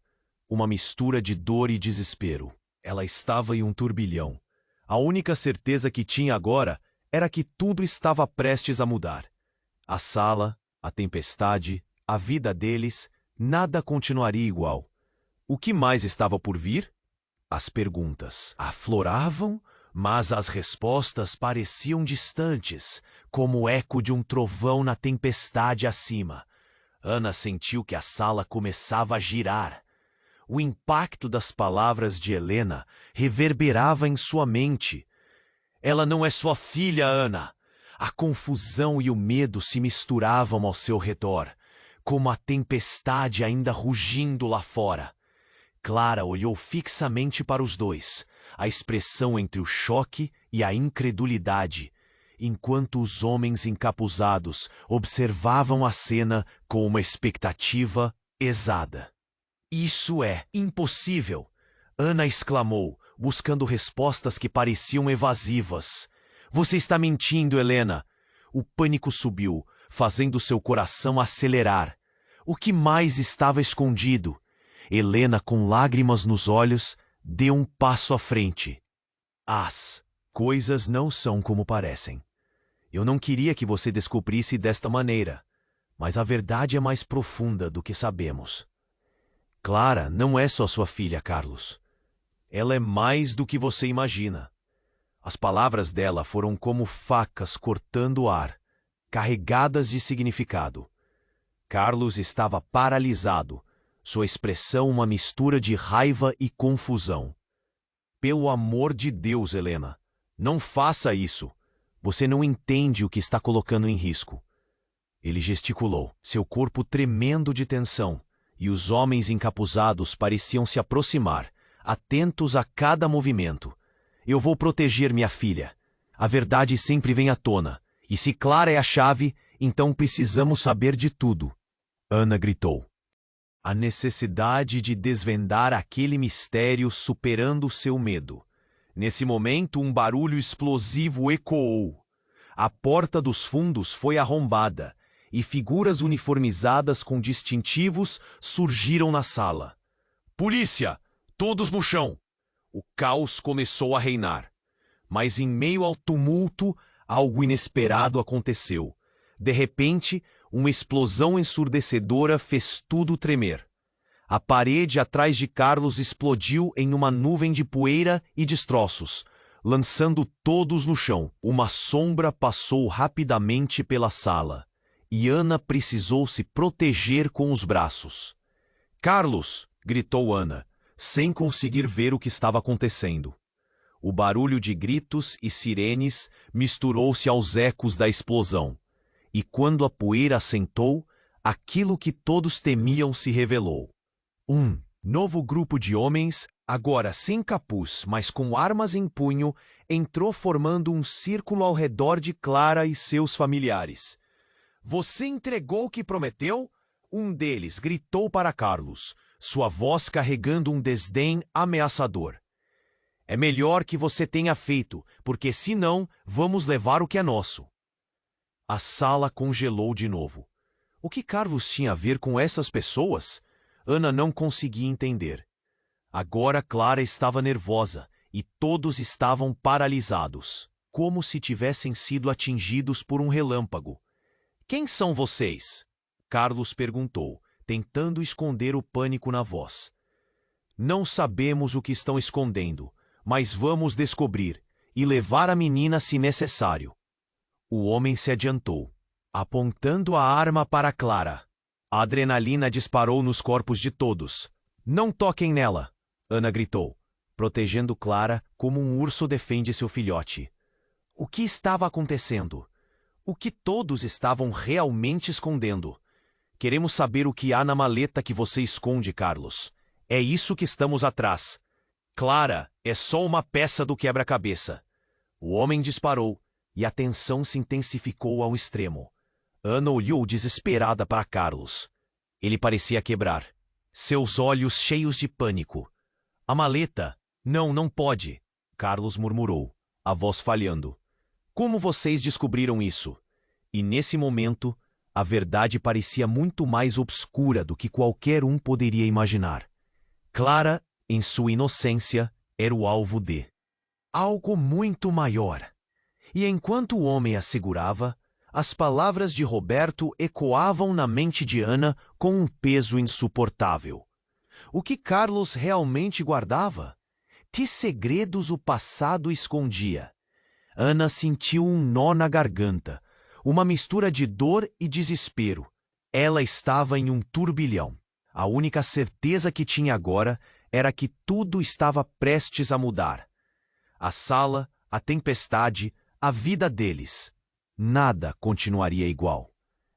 uma mistura de dor e desespero. Ela estava em um turbilhão. A única certeza que tinha agora era que tudo estava prestes a mudar. A sala, a tempestade, a vida deles, nada continuaria igual. O que mais estava por vir? As perguntas afloravam, mas as respostas pareciam distantes, como o eco de um trovão na tempestade acima. Ana sentiu que a sala começava a girar. O impacto das palavras de Helena reverberava em sua mente. Ela não é sua filha, Ana. A confusão e o medo se misturavam ao seu redor, como a tempestade ainda rugindo lá fora. Clara olhou fixamente para os dois, a expressão entre o choque e a incredulidade, enquanto os homens encapuzados observavam a cena com uma expectativa exada. Isso é impossível! Ana exclamou, buscando respostas que pareciam evasivas. Você está mentindo, Helena! O pânico subiu, fazendo seu coração acelerar. O que mais estava escondido? Helena, com lágrimas nos olhos, deu um passo à frente. As coisas não são como parecem. Eu não queria que você descobrisse desta maneira, mas a verdade é mais profunda do que sabemos. Clara não é só sua filha, Carlos. Ela é mais do que você imagina. As palavras dela foram como facas cortando o ar, carregadas de significado. Carlos estava paralisado, sua expressão uma mistura de raiva e confusão. Pelo amor de Deus, Helena, não faça isso. Você não entende o que está colocando em risco. Ele gesticulou, seu corpo tremendo de tensão, e os homens encapuzados pareciam se aproximar, atentos a cada movimento. Eu vou proteger minha filha. A verdade sempre vem à tona, e se Clara é a chave, então precisamos saber de tudo. Ana gritou. A necessidade de desvendar aquele mistério superando seu medo. Nesse momento, um barulho explosivo ecoou. A porta dos fundos foi arrombada, e figuras uniformizadas com distintivos surgiram na sala. Polícia! Todos no chão! O caos começou a reinar. Mas em meio ao tumulto, algo inesperado aconteceu. De repente, uma explosão ensurdecedora fez tudo tremer. A parede atrás de Carlos explodiu em uma nuvem de poeira e destroços, lançando todos no chão. Uma sombra passou rapidamente pela sala, e Ana precisou se proteger com os braços. Carlos! Gritou Ana, sem conseguir ver o que estava acontecendo. O barulho de gritos e sirenes misturou-se aos ecos da explosão. E quando a poeira assentou, aquilo que todos temiam se revelou. Um Novo grupo de homens, agora sem capuz, mas com armas em punho, entrou formando um círculo ao redor de Clara e seus familiares. Você entregou o que prometeu? Um deles gritou para Carlos, sua voz carregando um desdém ameaçador. É melhor que você tenha feito, porque senão vamos levar o que é nosso. A sala congelou de novo. O que Carlos tinha a ver com essas pessoas? Ana não conseguia entender. Agora Clara estava nervosa e todos estavam paralisados, como se tivessem sido atingidos por um relâmpago. Quem são vocês? Carlos perguntou, tentando esconder o pânico na voz. Não sabemos o que estão escondendo, mas vamos descobrir e levar a menina se necessário. O homem se adiantou, apontando a arma para Clara. A adrenalina disparou nos corpos de todos. Não toquem nela, Ana gritou, protegendo Clara como um urso defende seu filhote. O que estava acontecendo? O que todos estavam realmente escondendo? Queremos saber o que há na maleta que você esconde, Carlos. É isso que estamos atrás. Clara é só uma peça do quebra-cabeça. O homem disparou e a tensão se intensificou ao extremo. Ana olhou desesperada para Carlos. Ele parecia quebrar, seus olhos cheios de pânico. A maleta? Não pode, Carlos murmurou, a voz falhando. Como vocês descobriram isso? E nesse momento, a verdade parecia muito mais obscura do que qualquer um poderia imaginar. Clara, em sua inocência, era o alvo de algo muito maior. E enquanto o homem a segurava, as palavras de Roberto ecoavam na mente de Ana com um peso insuportável. O que Carlos realmente guardava? Que segredos o passado escondia? Ana sentiu um nó na garganta, uma mistura de dor e desespero. Ela estava em um turbilhão. A única certeza que tinha agora era que tudo estava prestes a mudar. A sala, a tempestade, a vida deles. Nada continuaria igual.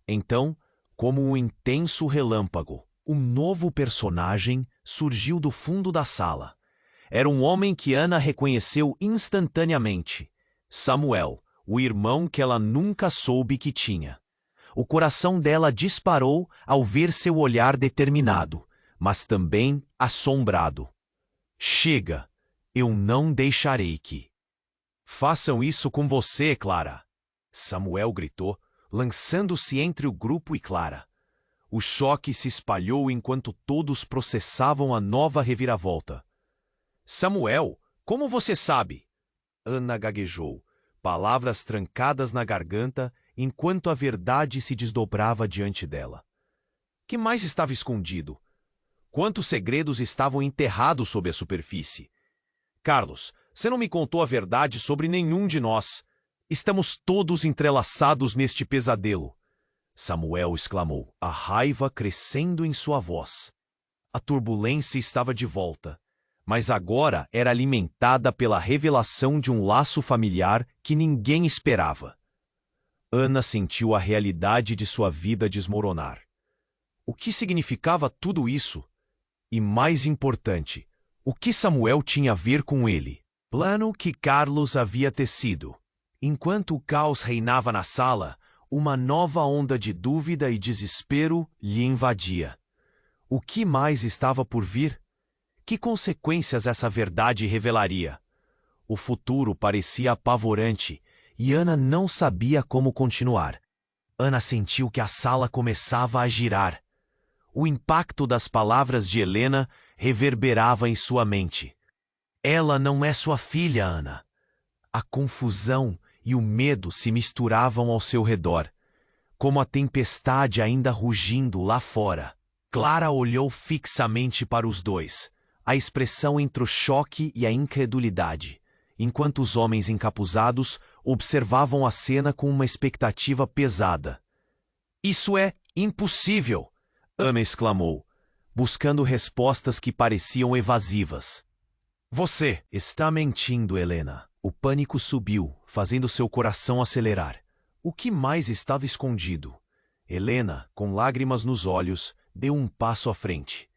Então, como um intenso relâmpago, um novo personagem surgiu do fundo da sala. Era um homem que Ana reconheceu instantaneamente. Samuel, o irmão que ela nunca soube que tinha. O coração dela disparou ao ver seu olhar determinado, mas também assombrado. Chega, eu não deixarei que façam isso com você, Clara, Samuel gritou, lançando-se entre o grupo e Clara. O choque se espalhou enquanto todos processavam a nova reviravolta. Samuel, como você sabe? Ana gaguejou, palavras trancadas na garganta, enquanto a verdade se desdobrava diante dela. Que mais estava escondido? Quantos segredos estavam enterrados sob a superfície? Carlos, você não me contou a verdade sobre nenhum de nós. Estamos todos entrelaçados neste pesadelo. Samuel exclamou, a raiva crescendo em sua voz. A turbulência estava de volta, mas agora era alimentada pela revelação de um laço familiar que ninguém esperava. Ana sentiu a realidade de sua vida desmoronar. O que significava tudo isso? E mais importante, o que Samuel tinha a ver com ele? Plano que Carlos havia tecido. Enquanto o caos reinava na sala, uma nova onda de dúvida e desespero lhe invadia. O que mais estava por vir? Que consequências essa verdade revelaria? O futuro parecia apavorante e Ana não sabia como continuar. Ana sentiu que a sala começava a girar. O impacto das palavras de Helena reverberava em sua mente. Ela não é sua filha, Ana. A confusão e o medo se misturavam ao seu redor, como a tempestade ainda rugindo lá fora. Clara olhou fixamente para os dois, a expressão entre o choque e a incredulidade, enquanto os homens encapuzados observavam a cena com uma expectativa pesada. Isso é impossível! Ana exclamou, buscando respostas que pareciam evasivas. Você está mentindo, Helena. O pânico subiu, fazendo seu coração acelerar. O que mais estava escondido? Helena, com lágrimas nos olhos, deu um passo à frente.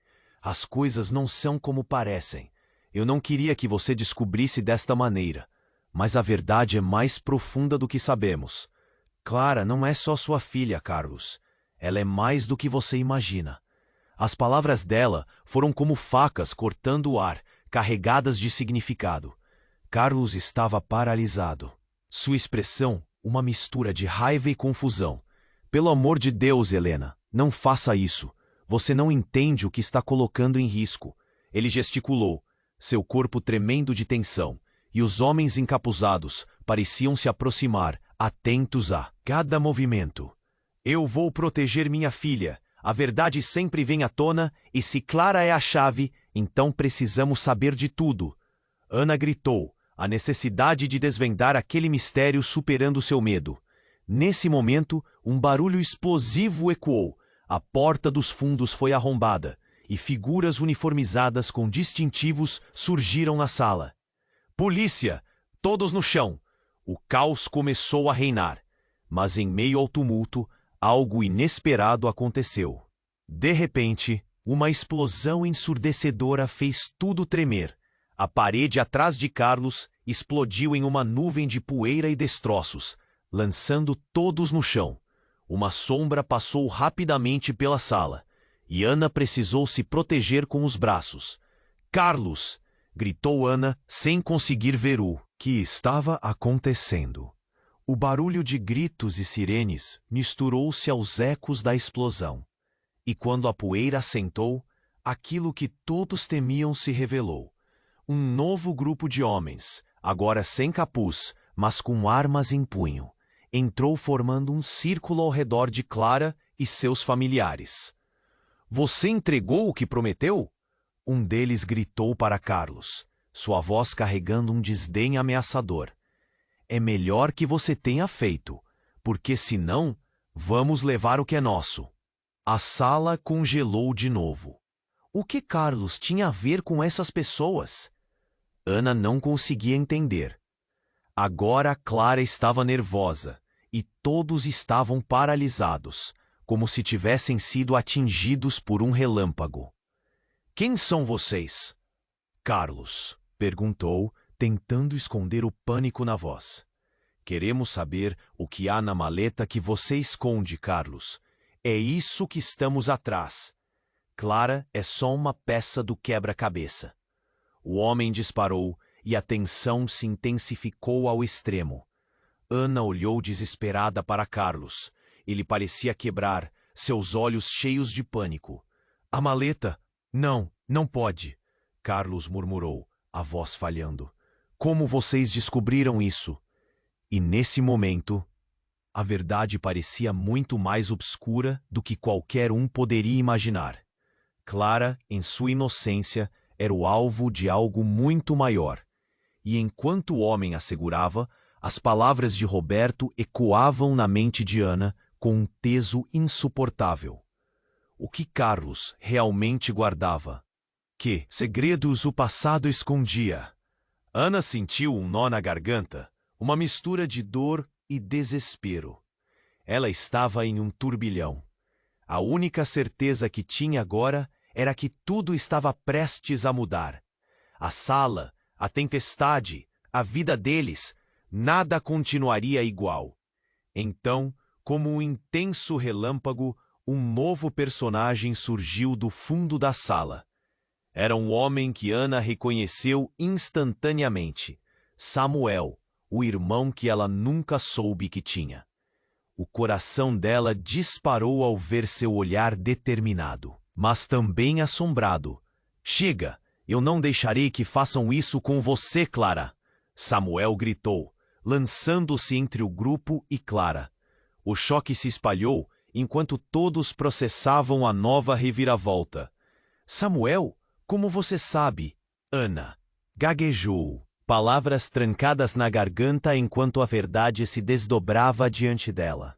As coisas não são como parecem. Eu não queria que você descobrisse desta maneira, mas a verdade é mais profunda do que sabemos. Clara não é só sua filha, Carlos. Ela é mais do que você imagina. As palavras dela foram como facas cortando o ar, carregadas de significado. Carlos estava paralisado. Sua expressão, uma mistura de raiva e confusão. Pelo amor de Deus, Helena, não faça isso. Você não entende o que está colocando em risco. Ele gesticulou, seu corpo tremendo de tensão, e os homens encapuzados pareciam se aproximar, atentos a cada movimento. Eu vou proteger minha filha. A verdade sempre vem à tona, e se Clara é a chave, então precisamos saber de tudo. Ana gritou, a necessidade de desvendar aquele mistério superando seu medo. Nesse momento, um barulho explosivo ecoou. A porta dos fundos foi arrombada, e figuras uniformizadas com distintivos surgiram na sala. Polícia! Todos no chão! O caos começou a reinar. Mas em meio ao tumulto, algo inesperado aconteceu. De repente, uma explosão ensurdecedora fez tudo tremer. A parede atrás de Carlos explodiu em uma nuvem de poeira e destroços, lançando todos no chão. Uma sombra passou rapidamente pela sala, e Ana precisou se proteger com os braços. Carlos! Gritou Ana, sem conseguir ver o que estava acontecendo. O barulho de gritos e sirenes misturou-se aos ecos da explosão. E quando a poeira assentou, aquilo que todos temiam se revelou. Um novo grupo de homens, agora sem capuz, mas com armas em punho, entrou formando um círculo ao redor de Clara e seus familiares. Você entregou o que prometeu? Um deles gritou para Carlos, sua voz carregando um desdém ameaçador. É melhor que você tenha feito, porque senão vamos levar o que é nosso. A sala congelou de novo. O que Carlos tinha a ver com essas pessoas? Ana não conseguia entender. Agora Clara estava nervosa, e todos estavam paralisados, como se tivessem sido atingidos por um relâmpago. Quem são vocês? Carlos perguntou, tentando esconder o pânico na voz. Queremos saber o que há na maleta que você esconde, Carlos. É isso que estamos atrás. Clara é só uma peça do quebra-cabeça. O homem disparou e a tensão se intensificou ao extremo. Ana olhou desesperada para Carlos. Ele parecia quebrar, seus olhos cheios de pânico. A maleta? Não, não pode. Carlos murmurou, a voz falhando. Como vocês descobriram isso? E nesse momento, a verdade parecia muito mais obscura do que qualquer um poderia imaginar. Clara, em sua inocência, era o alvo de algo muito maior. E enquanto o homem a segurava, as palavras de Roberto ecoavam na mente de Ana com um peso insuportável. O que Carlos realmente guardava? Que segredos o passado escondia? Ana sentiu um nó na garganta, uma mistura de dor e desespero. Ela estava em um turbilhão. A única certeza que tinha agora era que tudo estava prestes a mudar. A sala, a tempestade, a vida deles, nada continuaria igual. Então, como um intenso relâmpago, um novo personagem surgiu do fundo da sala. Era um homem que Ana reconheceu instantaneamente. Samuel, o irmão que ela nunca soube que tinha. O coração dela disparou ao ver seu olhar determinado, mas também assombrado. Chega! Eu não deixarei que façam isso com você, Clara! Samuel gritou, lançando-se entre o grupo e Clara. O choque se espalhou enquanto todos processavam a nova reviravolta. Samuel, como você sabe? Ana gaguejou, palavras trancadas na garganta enquanto a verdade se desdobrava diante dela.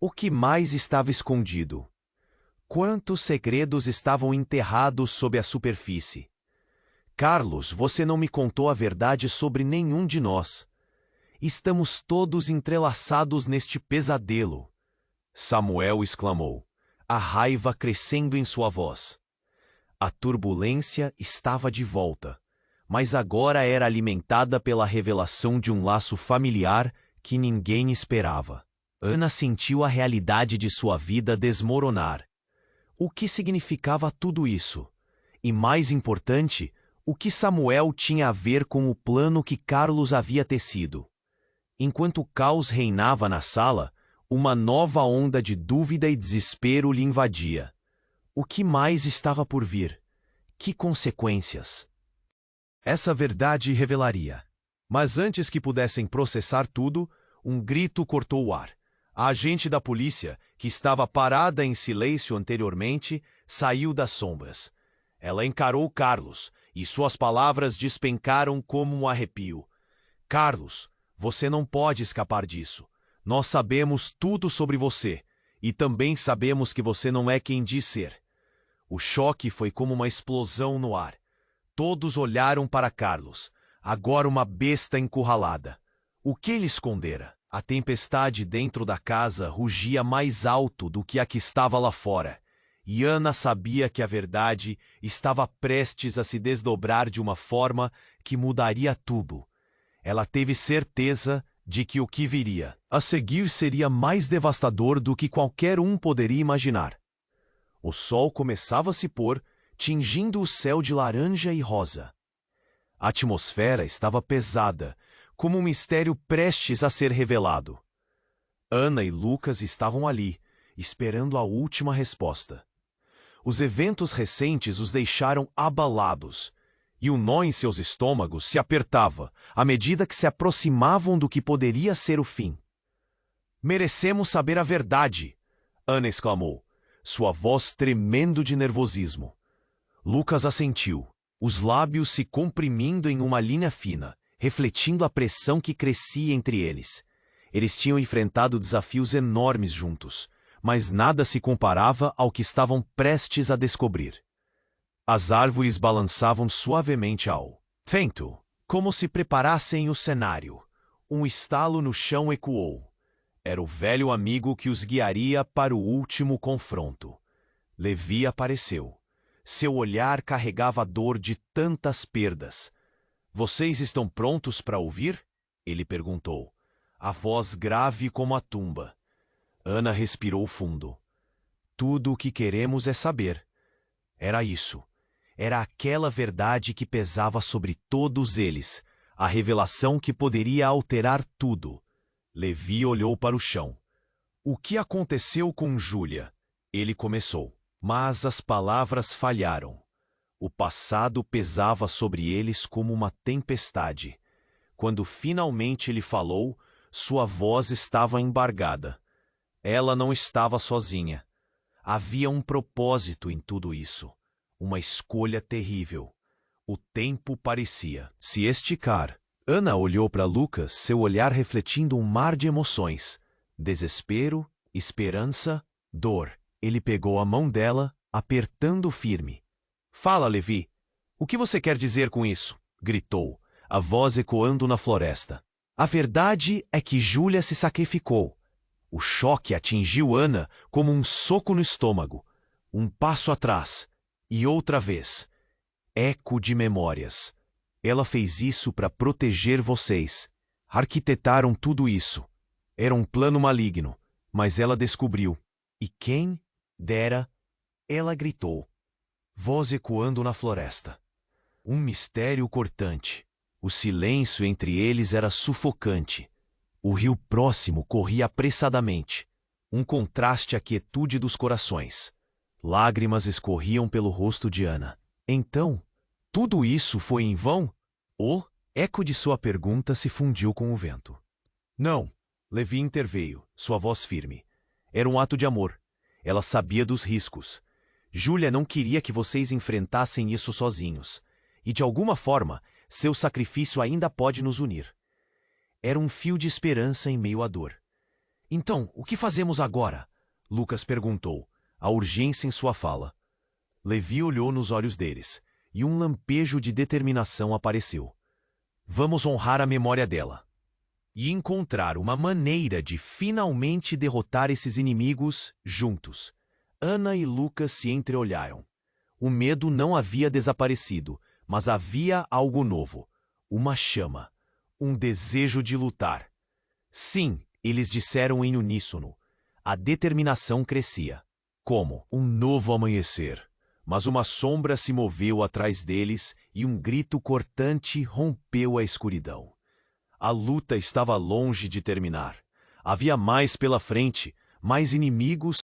O que mais estava escondido? Quantos segredos estavam enterrados sob a superfície? Carlos, você não me contou a verdade sobre nenhum de nós. Estamos todos entrelaçados neste pesadelo. Samuel exclamou, a raiva crescendo em sua voz. A turbulência estava de volta, mas agora era alimentada pela revelação de um laço familiar que ninguém esperava. Ana sentiu a realidade de sua vida desmoronar. O que significava tudo isso? E mais importante, o que Samuel tinha a ver com o plano que Carlos havia tecido? Enquanto o caos reinava na sala, uma nova onda de dúvida e desespero lhe invadia. O que mais estava por vir? Que consequências? Essa verdade revelaria. Mas antes que pudessem processar tudo, um grito cortou o ar. A agente da polícia, que estava parada em silêncio anteriormente, saiu das sombras. Ela encarou Carlos, e suas palavras despencaram como um arrepio. Carlos, você não pode escapar disso. Nós sabemos tudo sobre você, e também sabemos que você não é quem diz ser. O choque foi como uma explosão no ar. Todos olharam para Carlos, agora uma besta encurralada. O que ele escondera? A tempestade dentro da casa rugia mais alto do que a que estava lá fora, e Ana sabia que a verdade estava prestes a se desdobrar de uma forma que mudaria tudo. Ela teve certeza de que o que viria a seguir seria mais devastador do que qualquer um poderia imaginar. O sol começava a se pôr, tingindo o céu de laranja e rosa. A atmosfera estava pesada, como um mistério prestes a ser revelado. Ana e Lucas estavam ali, esperando a última resposta. Os eventos recentes os deixaram abalados, e o nó em seus estômagos se apertava à medida que se aproximavam do que poderia ser o fim. "Merecemos saber a verdade!" Ana exclamou, sua voz tremendo de nervosismo. Lucas assentiu, os lábios se comprimindo em uma linha fina, refletindo a pressão que crescia entre eles. Eles tinham enfrentado desafios enormes juntos, mas nada se comparava ao que estavam prestes a descobrir. As árvores balançavam suavemente ao vento, como se preparassem o cenário. Um estalo no chão ecoou. Era o velho amigo que os guiaria para o último confronto. Levi apareceu. Seu olhar carregava a dor de tantas perdas. "Vocês estão prontos para ouvir?" Ele perguntou, a voz grave como a tumba. Ana respirou fundo. "Tudo o que queremos é saber." Era isso. Era aquela verdade que pesava sobre todos eles, a revelação que poderia alterar tudo. Levi olhou para o chão. "O que aconteceu com Júlia?" Ele começou, mas as palavras falharam. O passado pesava sobre eles como uma tempestade. Quando finalmente ele falou, sua voz estava embargada. Ela não estava sozinha. Havia um propósito em tudo isso. Uma escolha terrível. O tempo parecia se esticar. Ana olhou para Lucas, seu olhar refletindo um mar de emoções. Desespero, esperança, dor. Ele pegou a mão dela, apertando firme. "Fala, Levi. O que você quer dizer com isso?" gritou, a voz ecoando na floresta. "A verdade é que Júlia se sacrificou." O choque atingiu Ana como um soco no estômago. Um passo atrás, e outra vez. Eco de memórias. Ela fez isso para proteger vocês. Arquitetaram tudo isso. Era um plano maligno, mas ela descobriu. E quem dera, ela gritou. Voz ecoando na floresta. Um mistério cortante. O silêncio entre eles era sufocante. O rio próximo corria apressadamente. Um contraste à quietude dos corações. Lágrimas escorriam pelo rosto de Ana. Então, tudo isso foi em vão? O eco de sua pergunta se fundiu com o vento. Não, Levi interveio, sua voz firme. Era um ato de amor. Ela sabia dos riscos. Júlia não queria que vocês enfrentassem isso sozinhos. E de alguma forma, seu sacrifício ainda pode nos unir. Era um fio de esperança em meio à dor. Então, o que fazemos agora? Lucas perguntou, a urgência em sua fala. Levi olhou nos olhos deles, e um lampejo de determinação apareceu. Vamos honrar a memória dela. E encontrar uma maneira de finalmente derrotar esses inimigos juntos. Ana e Lucas se entreolharam. O medo não havia desaparecido, mas havia algo novo. Uma chama. Um desejo de lutar. Sim, eles disseram em uníssono. A determinação crescia. Como? Um novo amanhecer. Mas uma sombra se moveu atrás deles e um grito cortante rompeu a escuridão. A luta estava longe de terminar. Havia mais pela frente, mais inimigos